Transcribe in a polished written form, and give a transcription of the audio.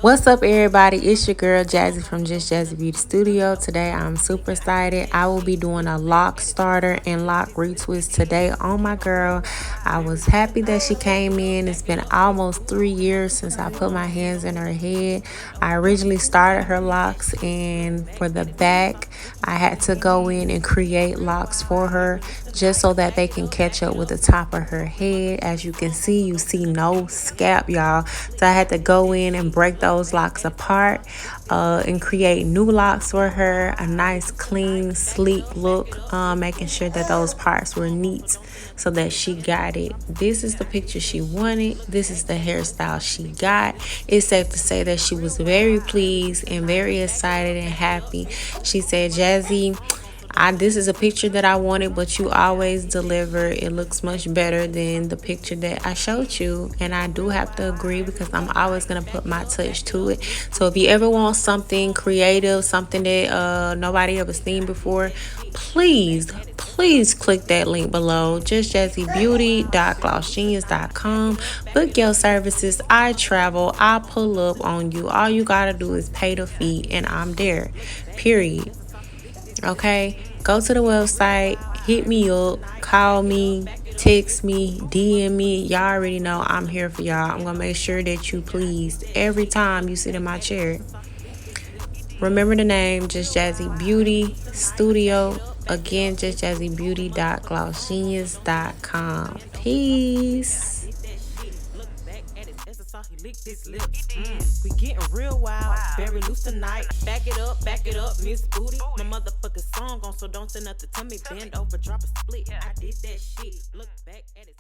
What's up, everybody? It's your girl Jazzy from Just Jazzy Beauty Studio. Today I'm super excited. I will be doing a lock starter and lock retwist today on my girl. I was happy that she came in. It's been almost 3 years since I put my hands in her head. I originally started her locks, and for the back I had to go in and create locks for her just so that they can catch up with the top of her head. As you can see, you see no scalp, y'all. So I had to go in and break those locks apart and create new locks for her. A nice, clean, sleek look, making sure that those parts were neat so that she got it. This is the picture she wanted. This is the hairstyle she got. It's safe to say that she was very pleased and very excited and happy. She said, Jazzy, this is a picture that I wanted, but you always deliver. It looks much better than the picture that I showed you. And I do have to agree because I'm always going to put my touch to it. So if you ever want something creative, something that nobody ever seen before, please click that link below, justjazzybeauty.glossgenius.com. Book your services. I travel, I pull up on you. All you gotta do is pay the fee and I'm there, period. Okay, go to the website, hit me up, call me, text me, DM me. Y'all already know I'm here for y'all. I'm gonna make sure that you pleased every time you sit in my chair. Remember the name, Just Jazzy Beauty Studio. Again, justjazzybeauty.glossgenius.com. Peace. We getting real wild, very loose tonight. Back it up, Miss Booty. My motherfucking song on, so don't say nothing to me. Bend over, drop a split. I did that shit. Look back at it.